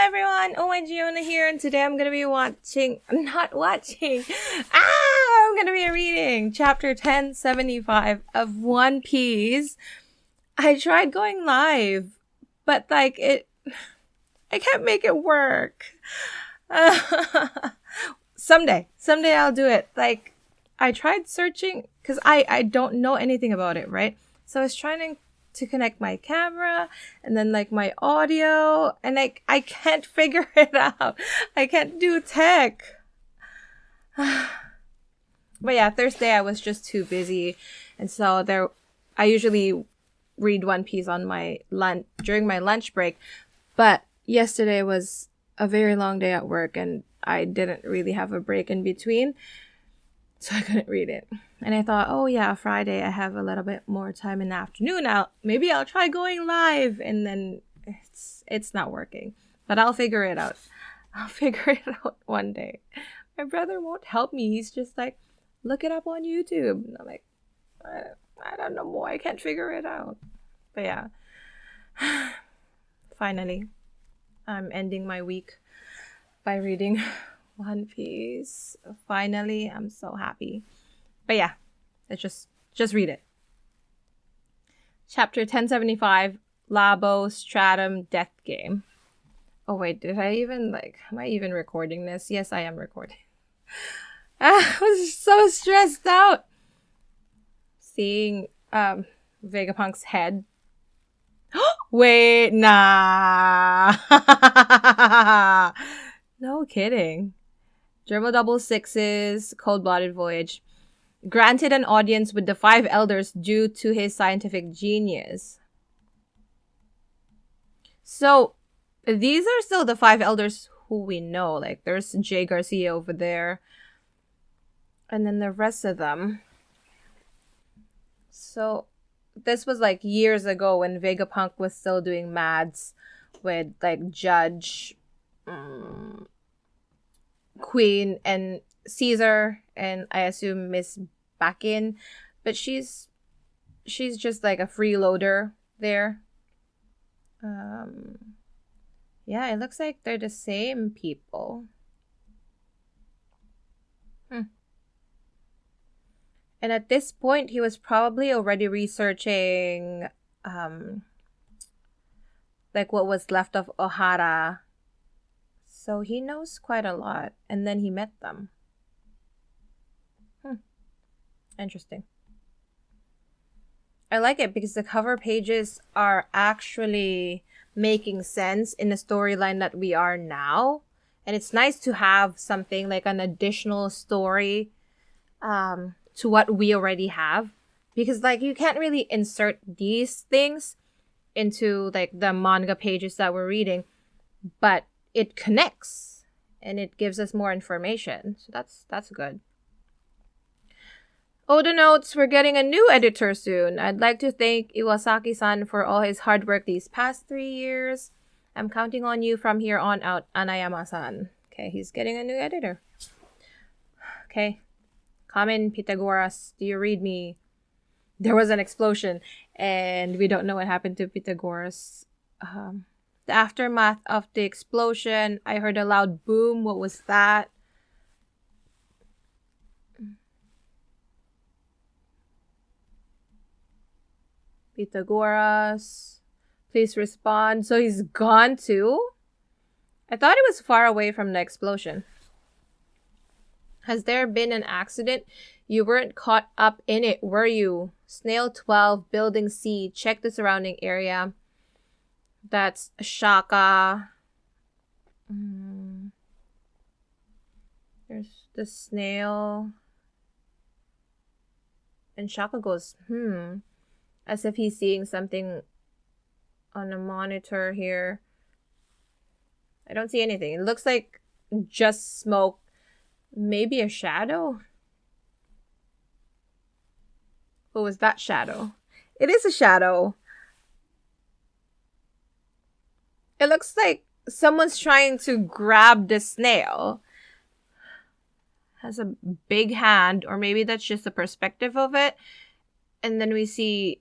everyone, oh my Giona here, and today I'm gonna be I'm gonna be reading chapter 1075 of One Piece. I tried going live, but I can't make it work. Someday I'll do it. I tried searching, because I don't know anything about it, right? So I was trying to connect my camera and then my audio, and I can't figure it out. I can't do tech. But yeah, Thursday I was just too busy, and so I usually read One Piece on my during my lunch break, but yesterday was a very long day at work and I didn't really have a break in between, so I couldn't read it. And I thought, oh yeah, Friday I have a little bit more time in the afternoon. Maybe I'll try going live, and then it's not working. But I'll figure it out. I'll figure it out one day. My brother won't help me. He's just like, look it up on YouTube. And I'm like, I don't know more. I can't figure it out. But yeah. Finally, I'm ending my week by reading One Piece. Finally, I'm so happy. But yeah, let's just read it. Chapter 1075, Labo Stratum Death Game. Oh wait, am I even recording this? Yes, I am recording. I was so stressed out seeing Vegapunk's head. Wait, nah. No kidding. Gerbil double sixes, cold-blooded voyage. Granted an audience with the 5 elders due to his scientific genius. So, these are still the 5 elders who we know. There's Jay Garcia over there. And then the rest of them. So, this was years ago when Vegapunk was still doing mads with Judge, Queen, and Caesar, and I assume Miss Bakin, but she's just a freeloader there. Yeah, it looks like they're the same people. And at this point, he was probably already researching, what was left of Ohara. So he knows quite a lot. And then he met them. Interesting. I like it because the cover pages are actually making sense in the storyline that we are now. And it's nice to have something an additional story to what we already have. Because you can't really insert these things into the manga pages that we're reading. But it connects and it gives us more information. So that's good. Oda notes, we're getting a new editor soon. I'd like to thank Iwasaki-san for all his hard work these past 3 years. I'm counting on you from here on out, Anayama-san. Okay, he's getting a new editor. Okay. Kamen Pythagoras, do you read me? There was an explosion and we don't know what happened to Pythagoras. The aftermath of the explosion, I heard a loud boom. What was that? Pythagoras, please respond. So he's gone too? I thought it was far away from the explosion. Has there been an accident? You weren't caught up in it, were you? Snail 12, Building C. Check the surrounding area. That's Shaka. There's the snail. And Shaka goes, as if he's seeing something on a monitor here. I don't see anything. It looks like just smoke. Maybe a shadow? What was that shadow? It is a shadow. It looks like someone's trying to grab the snail. Has a big hand, or maybe that's just the perspective of it. And then we see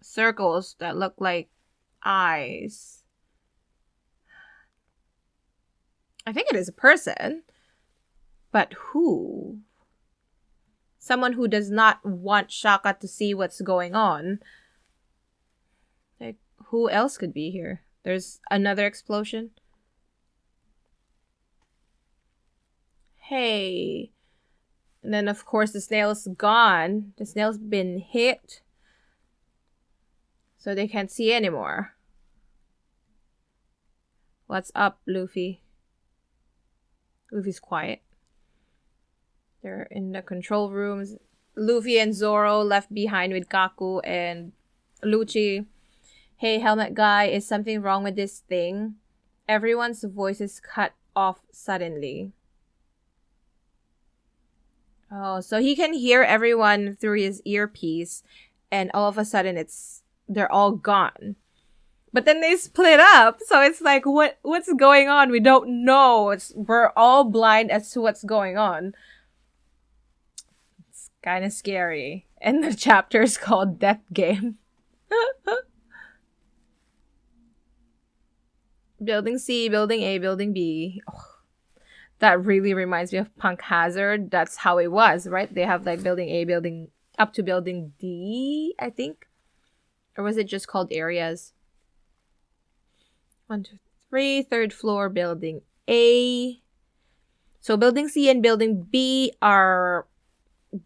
circles that look like eyes. I think it is a person. But who? Someone who does not want Shaka to see what's going on. Like, who else could be here? There's another explosion. Hey. And then, of course, the snail's gone. The snail's been hit. So they can't see anymore. What's up, Luffy? Luffy's quiet. They're in the control rooms. Luffy and Zoro left behind with Kaku and Lucci. Hey, helmet guy, is something wrong with this thing? Everyone's voices cut off suddenly. Oh, so he can hear everyone through his earpiece, and all of a sudden they're all gone. But then they split up, so it's like, what's going on? We don't know. We're all blind as to what's going on. It's kind of scary. And the chapter is called Death Game. Building C, Building A, Building B. Oh, that really reminds me of Punk Hazard. That's how it was, right? They have like Building A, Building up to Building D, I think. Or was it just called areas? 1, 2, 3, third floor, Building A. So Building C and Building B are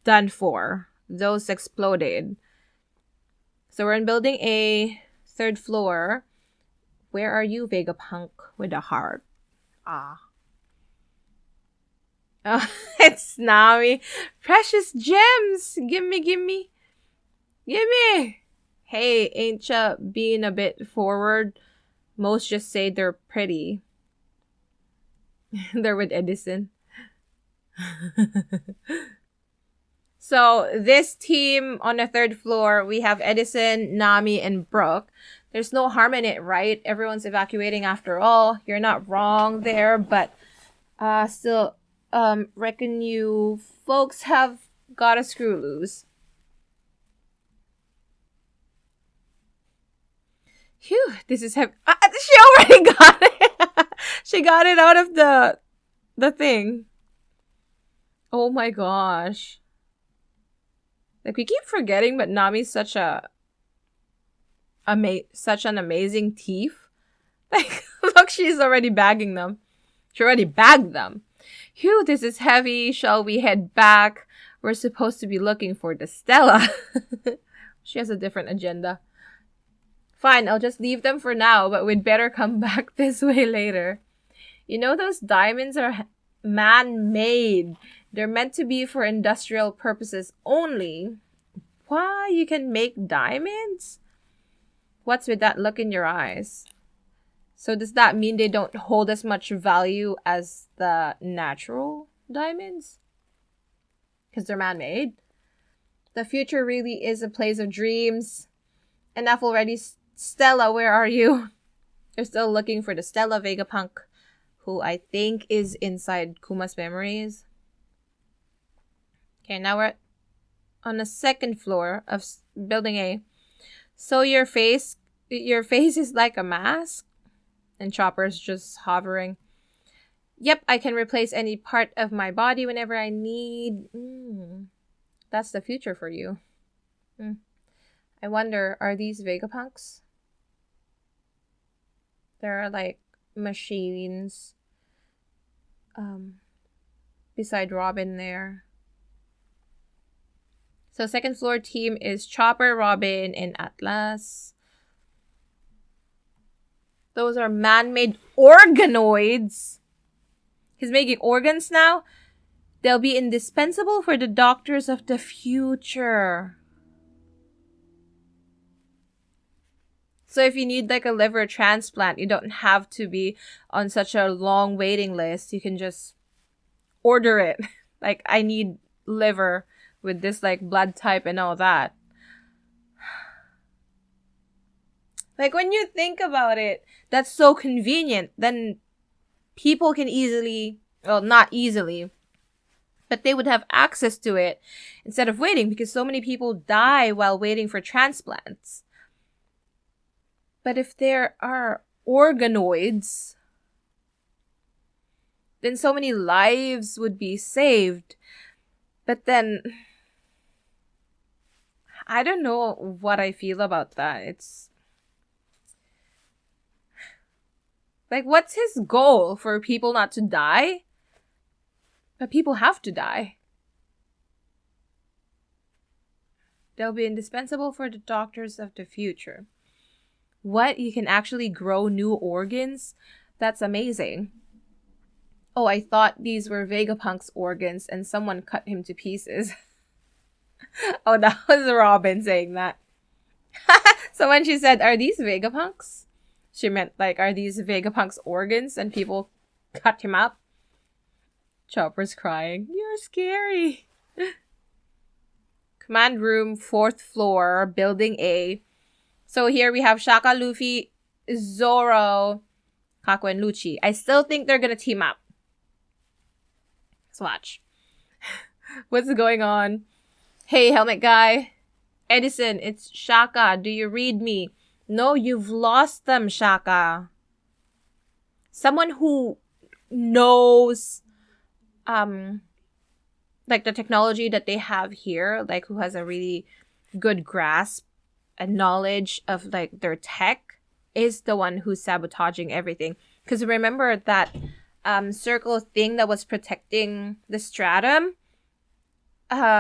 done for. Those exploded. So we're in Building A, third floor. Where are you, Vegapunk with a heart? Ah. Oh, it's Nami. Precious gems. Gimme, gimme. Gimme. Hey, ain't ya being a bit forward? Most just say they're pretty. They're with Edison. So this team on the third floor, we have Edison, Nami, and Brooke. There's no harm in it, right? Everyone's evacuating after all. You're not wrong there, but still, reckon you folks have got a screw loose. Phew, this is heavy. She already got it. She got it out of the thing. Oh my gosh. Like, we keep forgetting, but Nami's such an amazing thief. Like, look, she's already bagging them. She already bagged them. Phew, this is heavy. Shall we head back? We're supposed to be looking for the Stella. She has a different agenda. Fine, I'll just leave them for now, but we'd better come back this way later. You know, those diamonds are man-made. They're meant to be for industrial purposes only. Why? You can make diamonds? What's with that look in your eyes? So does that mean they don't hold as much value as the natural diamonds? Because they're man-made? The future really is a place of dreams. Enough already. Stella, where are you? They're still looking for the Stella, Vegapunk, who I think is inside Kuma's memories. Okay, now we're on the second floor of Building A. So your face is like a mask? And Chopper's just hovering. Yep, I can replace any part of my body whenever I need. That's the future for you. I wonder, are these Vegapunks? There are like machines beside Robin there. So second floor team is Chopper, Robin, and Atlas. Those are man-made organoids. He's making organs now. They'll be indispensable for the doctors of the future. So if you need like a liver transplant, you don't have to be on such a long waiting list. You can just order it. Like, I need liver with this like blood type and all that. Like, when you think about it, that's so convenient. Then people can easily, well, not easily, but they would have access to it instead of waiting, because so many people die while waiting for transplants. But if there are organoids, then so many lives would be saved. But then I don't know what I feel about that. It's like, what's his goal? For people not to die? But people have to die. They'll be indispensable for the doctors of the future. What? You can actually grow new organs? That's amazing. Oh, I thought these were Vegapunk's organs and someone cut him to pieces. Oh, that was Robin saying that. So when she said, "Are these Vegapunks?" she meant, like, are these Vegapunk's organs and people cut him up? Chopper's crying. You're scary. Command room, 4th floor, building A. So here we have Shaka, Luffy, Zoro, Kako, and Lucci. I still think they're gonna team up. Let's watch. What's going on? Hey, helmet guy. Edison, it's Shaka. Do you read me? No, you've lost them, Shaka. Someone who knows like the technology that they have here, like who has a really good grasp and knowledge of like their tech, is the one who's sabotaging everything. Because remember that circle thing that was protecting the stratum?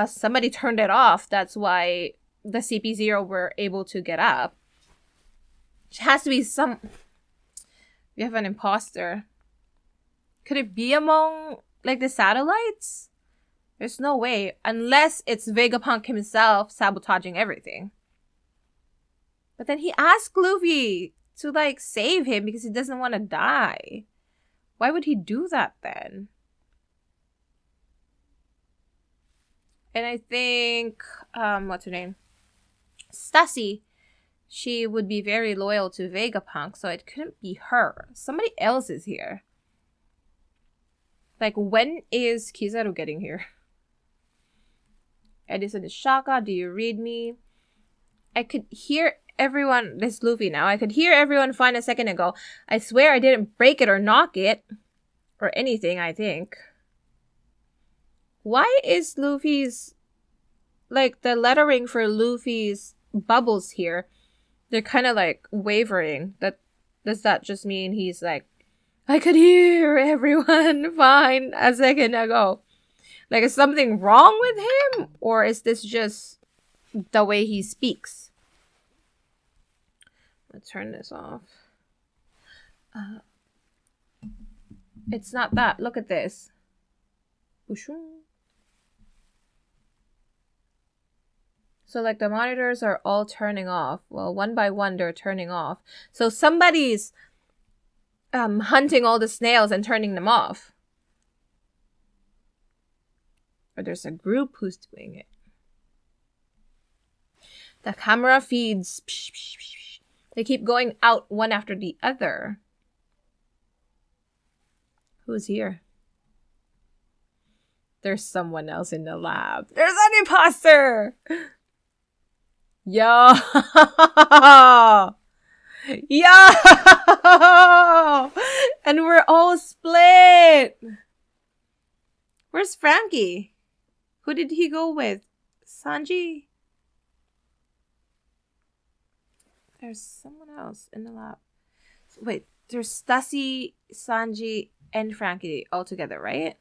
Somebody turned it off. That's why the CP0 were able to get up. It has to be some... We have an imposter. Could it be among like the satellites? There's no way. Unless it's Vegapunk himself sabotaging everything. But then he asked Luffy to like save him because he doesn't want to die. Why would he do that then? And I think, what's her name? Stussy. She would be very loyal to Vegapunk, so it couldn't be her. Somebody else is here. Like, when is Kizaru getting here? Edison is Shaka. Do you read me? I could hear everyone... This is Luffy now. I could hear everyone fine a second ago. I swear I didn't break it or knock it. Or anything, I think. Why is Luffy's... Like, the lettering for Luffy's bubbles here, they're kind of like wavering. Does that just mean he's like, I could hear everyone fine a second ago? Like, is something wrong with him? Or is this just the way he speaks? Let's turn this off. It's not that. Look at this. So, like, the monitors are all turning off. Well, one by one, they're turning off. So somebody's hunting all the snails and turning them off. Or there's a group who's doing it. The camera feeds. They keep going out one after the other. Who's here? There's someone else in the lab. There's an imposter! Yo! Yo! And we're all split! Where's Frankie? Who did he go with? Sanji? There's someone else in the lab. Wait, there's Stussy, Sanji, and Frankie all together, right?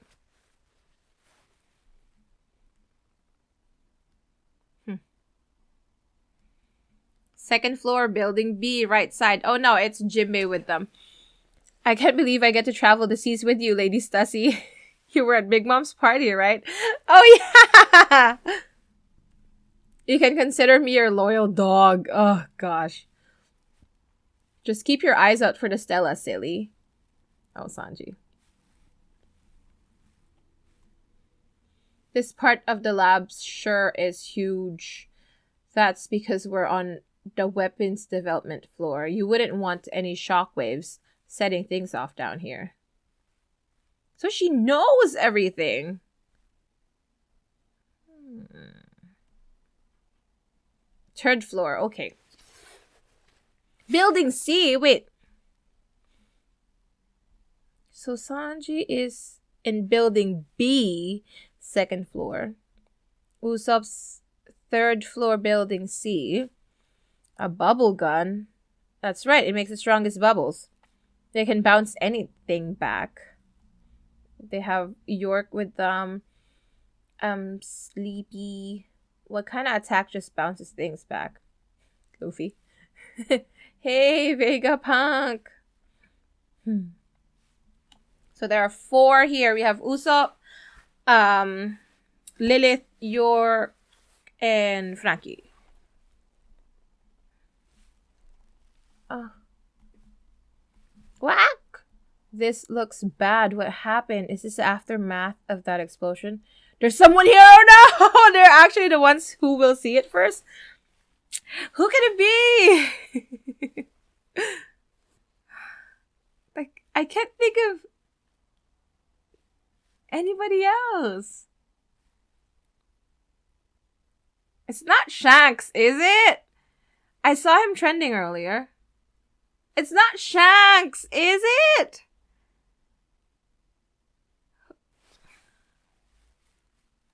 Second floor, building B, right side. Oh no, it's Jinbei with them. I can't believe I get to travel the seas with you, Lady Stussy. You were at Big Mom's party, right? Oh yeah! You can consider me your loyal dog. Oh gosh. Just keep your eyes out for the Stella, silly. Oh, Sanji. This part of the lab sure is huge. That's because we're on the weapons development floor. You wouldn't want any shockwaves setting things off down here. So she knows everything. Third floor, okay. Building C, wait. So Sanji is in building B, second floor. Usopp's third floor building C. A bubble gun. That's right, it makes the strongest bubbles. They can bounce anything back. They have York with Sleepy. What kind of attack just bounces things back? Luffy. Hey, Vegapunk. So there are 4 here. We have Usopp, Lilith, York, and Frankie. Whack! This looks bad. What happened? Is this the aftermath of that explosion? There's someone here! Oh no! They're actually the ones who will see it first. Who could it be? Like, I can't think of anybody else. It's not Shanks, is it? I saw him trending earlier. It's not Shanks, is it?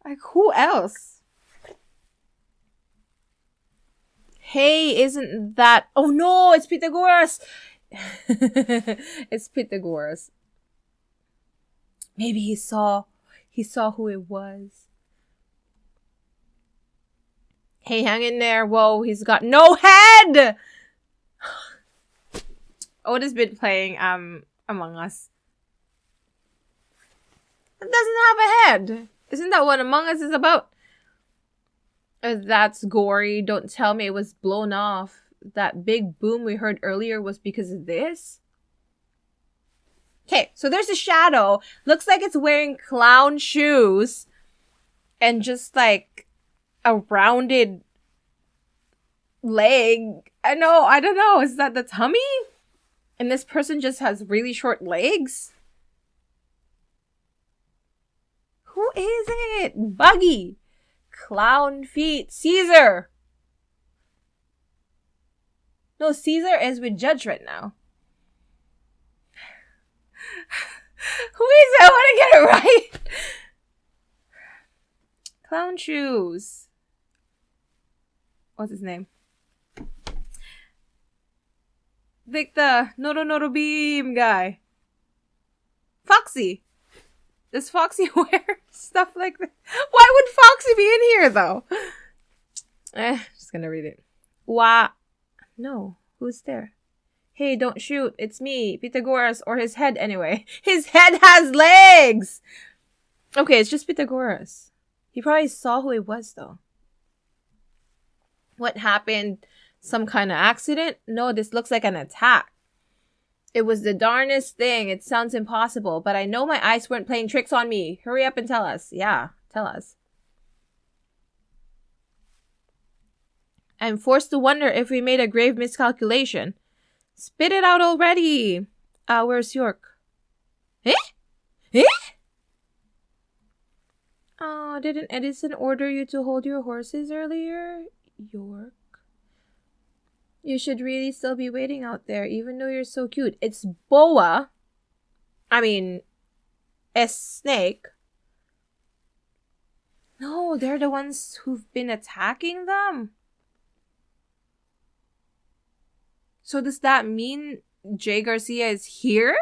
Like, who else? Hey, isn't that... Oh no, it's Pythagoras! It's Pythagoras. Maybe he saw who it was. Hey, hang in there. Whoa, he's got no head! Oda's been playing Among Us. It doesn't have a head. Isn't that what Among Us is about? That's gory. Don't tell me it was blown off. That big boom we heard earlier was because of this? Okay, so there's a shadow. Looks like it's wearing clown shoes. And just like a rounded leg. I don't know. Is that the tummy? And this person just has really short legs? Who is it? Buggy. Clown feet. Caesar. No, Caesar is with Judge right now. Who is it? I want to get it right. Clown shoes. What's his name? Victor. Noro Beam guy. Foxy. Does Foxy wear stuff like that? Why would Foxy be in here, though? Just gonna read it. No. Who's there? Hey, don't shoot. It's me, Pythagoras, or his head anyway. His head has legs! Okay, it's just Pythagoras. He probably saw who it was, though. What happened? Some kind of accident? No, this looks like an attack. It was the darnest thing. It sounds impossible, but I know my eyes weren't playing tricks on me. Hurry up and tell us. Yeah, tell us. I'm forced to wonder if we made a grave miscalculation. Spit it out already. Where's York? Eh? Didn't Edison order you to hold your horses earlier? York. You should really still be waiting out there, even though you're so cute. It's Boa. Snake. No, they're the ones who've been attacking them. So does that mean Jay Garcia is here?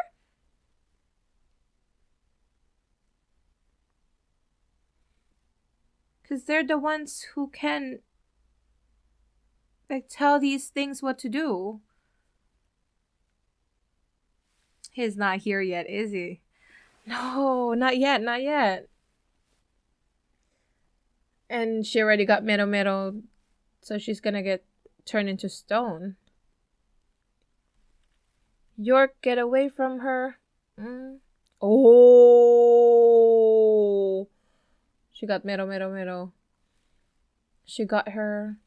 Because they're the ones who can tell these things what to do. He's not here yet, is he? No, not yet. And she already got Mero, so she's gonna get turned into stone. York, get away from her. Oh! She got Mero. She got her.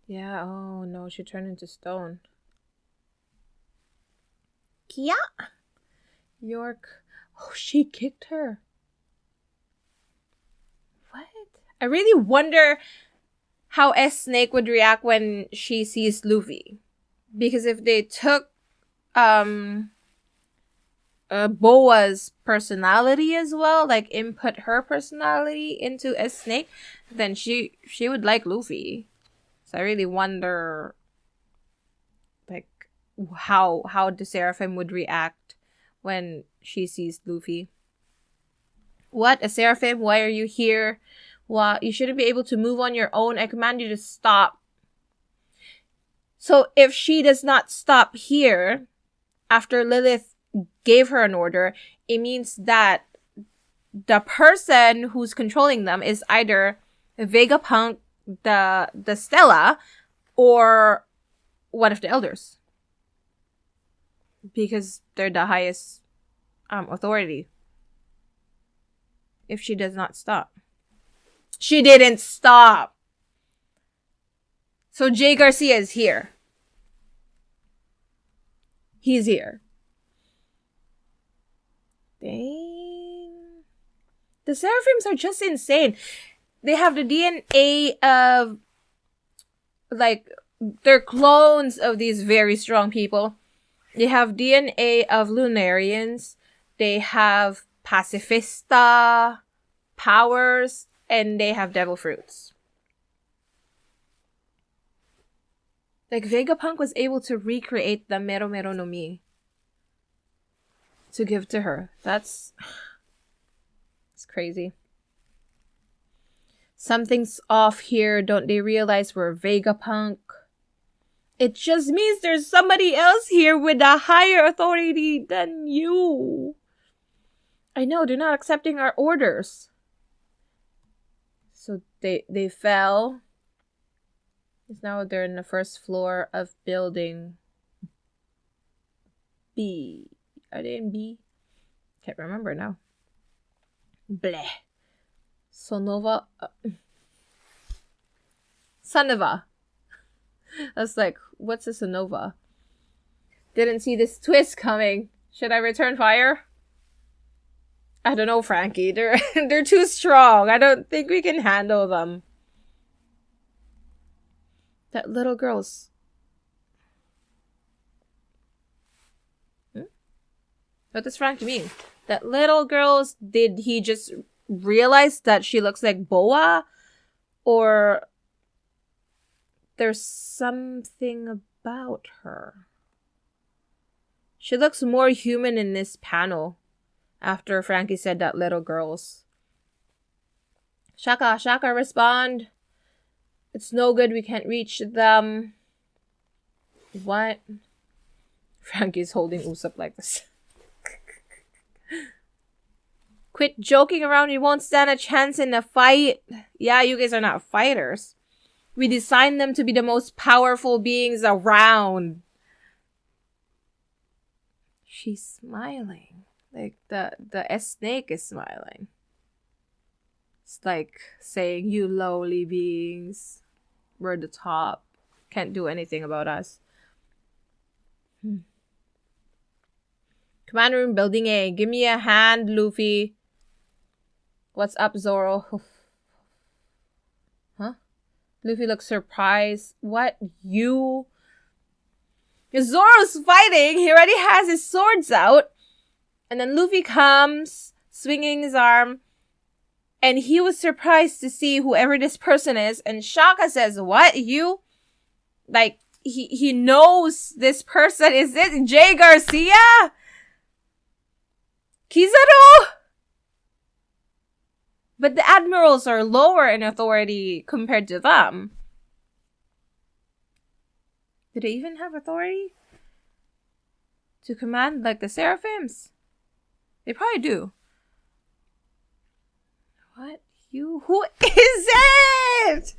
Yeah, oh no, she turned into stone. Kia! York. Oh, she kicked her. What? I really wonder how Snake would react when she sees Luffy. Because if they took Boa's personality as well, like input her personality into a snake, then she would like Luffy. So I really wonder, like, how the Seraphim would react when she sees Luffy. What? A Seraphim? Why are you here? Well, you shouldn't be able to move on your own. I command you to stop. So if she does not stop here, after Lilith gave her an order, it means that the person who's controlling them is either Vegapunk, the Stella, or one of the elders. Because they're the highest authority. If she does not stop. She didn't stop. So Jay Garcia is here. He's here. Dang. The Seraphims are just insane. They have the DNA of, like, they're clones of these very strong people. They have DNA of Lunarians. They have pacifista powers. And they have devil fruits. Like, Vegapunk was able to recreate the Mero Mero no Mi to give to her. It's crazy. Something's off here. Don't they realize we're Vegapunk? It just means there's somebody else here with a higher authority than you. I know, they're not accepting our orders. So they fell. Now they're in the first floor of building B. Are they in B? Can't remember now. Bleh. Sonova. Sonova. I was like, what's a Sonova? Didn't see this twist coming. Should I return fire? I don't know, Frankie. They're too strong. I don't think we can handle them. That little girl's... What does Frankie mean? That little girl's... Did he just realize that she looks like Boa? Or... There's something about her. She looks more human in this panel. After Frankie said that little girls. Shaka, respond. It's no good, we can't reach them. What? Frankie's holding Usopp like this. Quit joking around, you won't stand a chance in a fight. Yeah, you guys are not fighters. We designed them to be the most powerful beings around. She's smiling. Like, the snake is smiling. It's like saying, you lowly beings, we're the top. Can't do anything about us. Command room, building A. Give me a hand, Luffy. What's up, Zoro? Huh? Luffy looks surprised. What? You? Zoro's fighting. He already has his swords out. And then Luffy comes, swinging his arm. And he was surprised to see whoever this person is. And Shaka says, what? You? Like, he knows this person. Is it Jay Garcia? Kizaru? But the admirals are lower in authority compared to them. Do they even have authority to command like the Seraphims? They probably do. What? You? Who is it?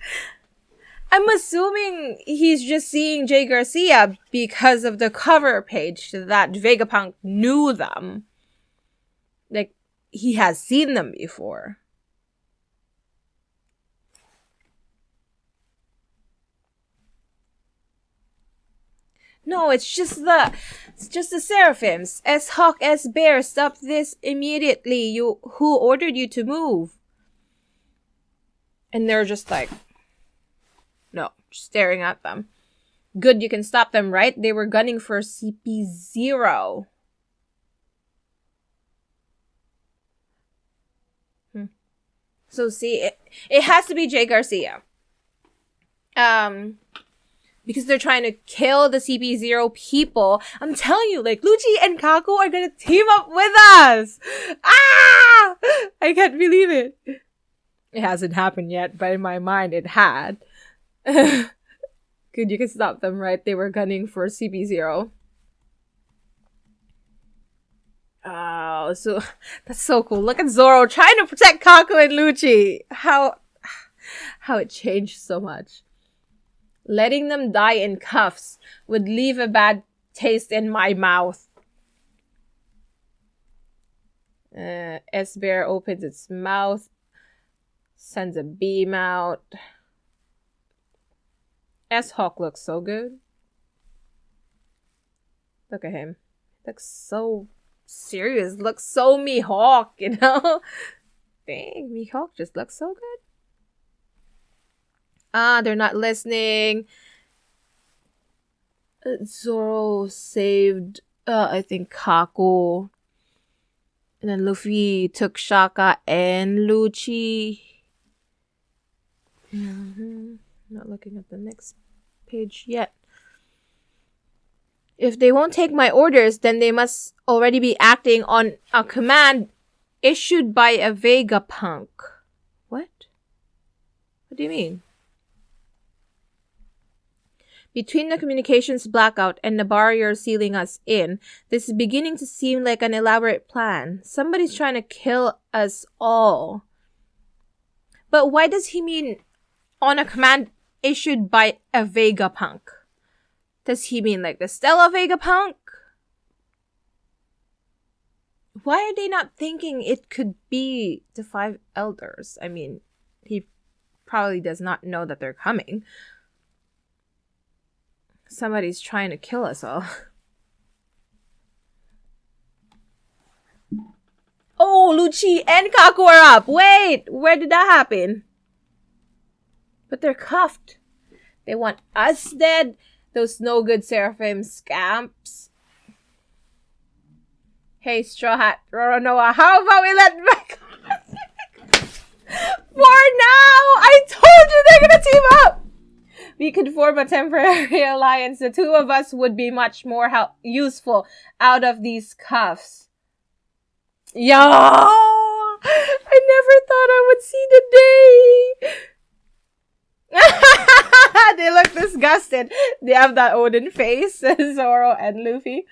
I'm assuming he's just seeing Jay Garcia because of the cover page that Vegapunk knew them. Like, he has seen them before. No, it's just the Seraphims. S-Hawk, S-Bear, stop this immediately. Who ordered you to move? And they're just like, no, staring at them. Good, you can stop them, right? They were gunning for CP0. So see, it has to be Jay Garcia. Because they're trying to kill the CP0 people. I'm telling you, like, Lucci and Kaku are gonna team up with us! Ah! I can't believe it. It hasn't happened yet, but in my mind, it had. Good, you can stop them, right? They were gunning for CP0. Oh, so that's so cool. Look at Zoro trying to protect Kaku and Lucci. How it changed so much. Letting them die in cuffs would leave a bad taste in my mouth. S-Bear opens its mouth, sends a beam out. S-Hawk looks so good. Look at him. Looks so serious. Looks so Mihawk, you know? Dang, Mihawk just looks so good. They're not listening. Zoro saved, I think, Kaku. And then Luffy took Shaka and Lucci. Not looking at the next page yet. If they won't take my orders, then they must already be acting on a command issued by a Vegapunk. What? What do you mean? Between the communications blackout and the barrier sealing us in, this is beginning to seem like an elaborate plan. Somebody's trying to kill us all. But why does he mean on a command issued by a Vegapunk? Does he mean like the Stella Vegapunk? Why are they not thinking it could be the 5 elders? I mean, he probably does not know that they're coming. Somebody's trying to kill us all. Oh, Lucci and Kaku are up. Wait, where did that happen? But they're cuffed. They want us dead. Those no good Seraphim scamps. Hey, Straw Hat, Roronoa, how about we let back? For now, I told you they're gonna team up. We could form a temporary alliance. The two of us would be much more useful out of these cuffs. Yo! I never thought I would see the day. They look disgusted. They have that Odin face, Zoro and Luffy.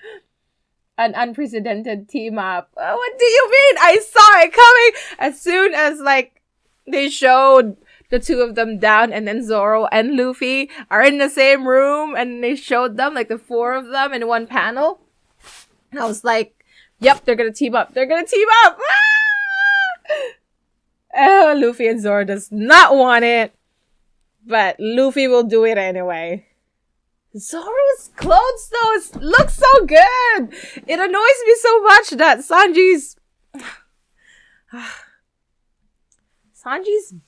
An unprecedented team up. What do you mean? I saw it coming as soon as, like, they showed the two of them down, and then Zoro and Luffy are in the same room, and they showed them, like, the 4 of them in one panel. And I was like, yep, they're gonna team up. They're gonna team up! Oh, Luffy and Zoro does not want it. But Luffy will do it anyway. Zoro's clothes, though, looks so good! It annoys me so much that Sanji's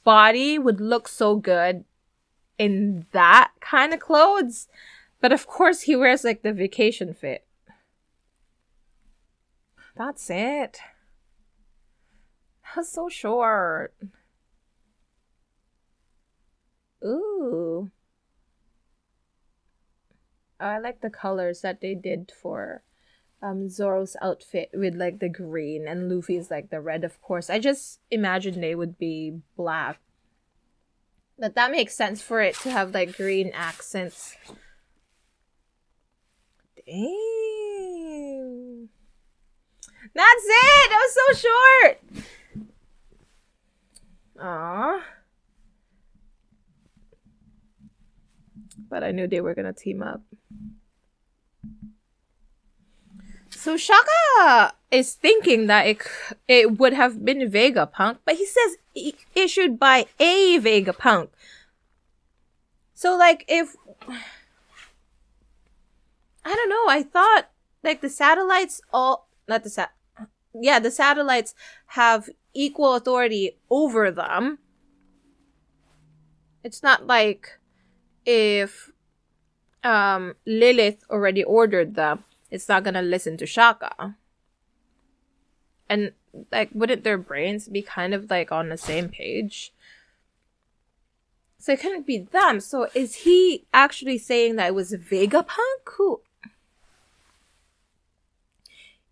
body would look so good in that kind of clothes. But of course he wears like the vacation fit. That's it. That's so short. Ooh. I like the colors that they did for Zoro's outfit with like the green, and Luffy's like the red, of course. I just imagined they would be black. But that makes sense for it to have like green accents. Dang. That's it! That was so short! Aww. But I knew they were gonna team up. So Shaka is thinking that it would have been Vegapunk, but he says issued by a Vegapunk. So like if I don't know, I thought like the satellites the satellites have equal authority over them. It's not like if Lilith already ordered them, it's not gonna listen to Shaka. And like, wouldn't their brains be kind of like on the same page? So it couldn't be them. So is he actually saying that it was Vegapunk? Who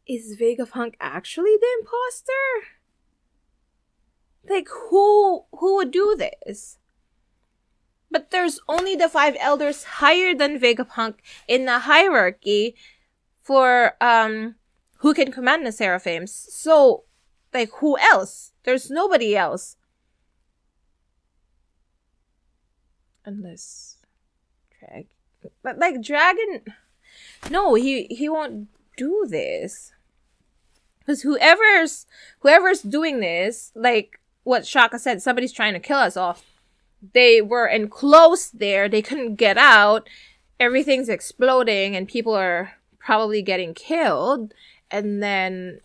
is Vegapunk actually the imposter? Like, who would do this? But there's only the 5 elders higher than Vegapunk in the hierarchy for who can command the seraphims. So, like, who else? There's nobody else. Unless but like Dragon, no, he won't do this. Because whoever's doing this, like what Shaka said, somebody's trying to kill us all. They were enclosed there. They couldn't get out. Everything's exploding, and people are probably getting killed. And then,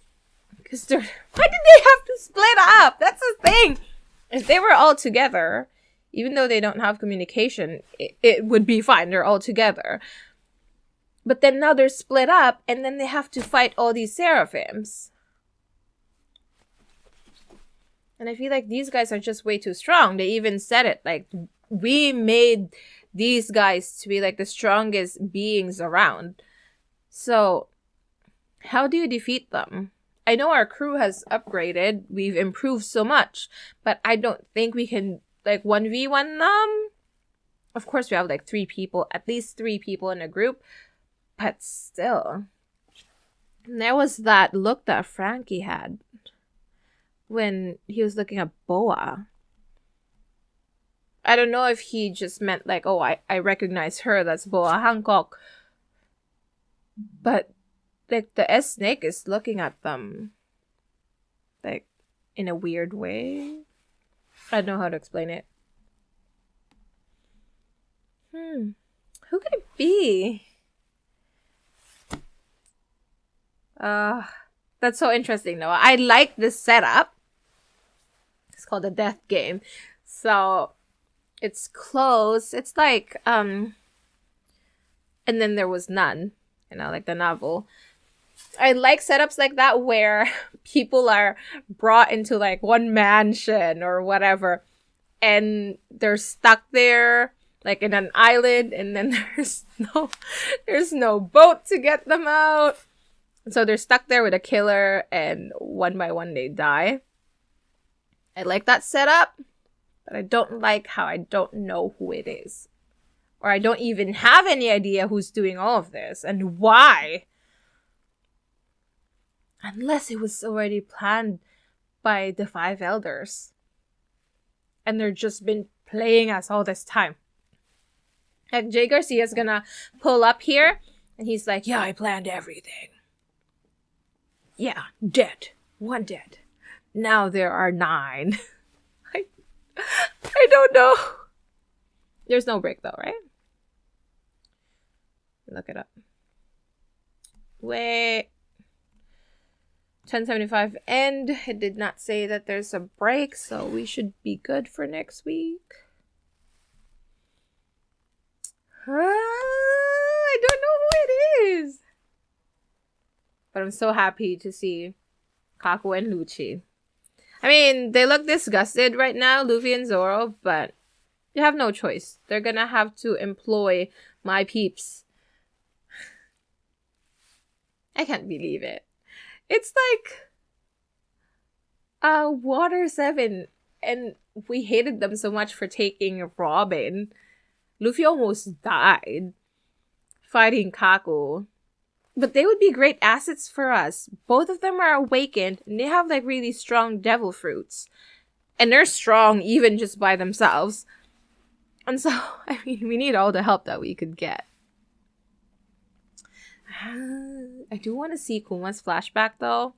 because why did they have to split up? That's the thing. If they were all together, even though they don't have communication, it would be fine. They're all together. But then now they're split up, and then they have to fight all these seraphims. And I feel like these guys are just way too strong. They even said it. Like, we made these guys to be like the strongest beings around. So, how do you defeat them? I know our crew has upgraded. We've improved so much. But I don't think we can, like, 1v1 them. Of course, we have, like, 3 people. At least 3 people in a group. But still. And there was that look that Frankie had when he was looking at Boa. I don't know if he just meant like, oh, I recognize her, that's Boa Hancock. But like the S-Snake is looking at them like in a weird way. I don't know how to explain it. Who could it be? That's so interesting though. I like this setup. It's called the Death Game. So it's close. It's like and then there was none. You know, like the novel. I like setups like that where people are brought into like one mansion or whatever, and they're stuck there like in an island, and then there's no boat to get them out. So they're stuck there with a killer, and one by one they die. I like that setup, but I don't like how I don't know who it is. Or I don't even have any idea who's doing all of this and why. Unless it was already planned by the 5 elders. And they're just been playing us all this time. Like Jay Garcia's gonna pull up here, and he's like, yeah, I planned everything. Yeah, dead. 1 dead. Now there are 9. I don't know. There's no break though, right? Look it up. Wait. 10:75 end. It did not say that there's a break, so we should be good for next week. I don't know who it is. But I'm so happy to see Kaku and Lucci. I mean, they look disgusted right now, Luffy and Zoro, but you have no choice. They're gonna have to employ my peeps. I can't believe it. It's like Water 7, and we hated them so much for taking Robin. Luffy almost died fighting Kaku. But they would be great assets for us. Both of them are awakened, and they have like really strong devil fruits. And they're strong even just by themselves. And so, I mean, we need all the help that we could get. I do want to see Kuma's flashback though.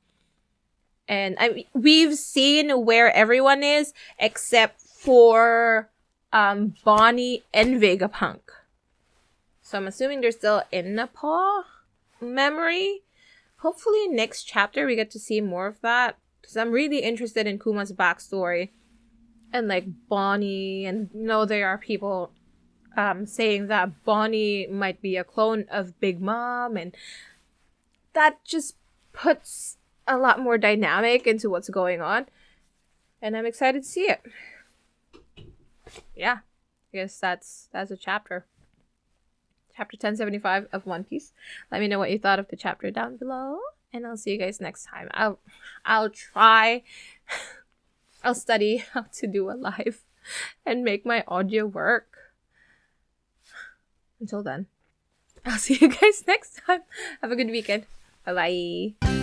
And we've seen where everyone is except for Bonnie and Vegapunk. So I'm assuming they're still in Nepal memory. Hopefully next chapter we get to see more of that, because I'm really interested in Kuma's backstory and like Bonnie, and you know there are people saying that Bonnie might be a clone of Big Mom, and that just puts a lot more dynamic into what's going on. And I'm excited to see it. Yeah. I guess that's a chapter. Chapter 1075 of One Piece. Let me know what you thought of the chapter down below. And I'll see you guys next time. I'll try. I'll study how to do a live and make my audio work. Until then, I'll see you guys next time. Have a good weekend. Bye-bye.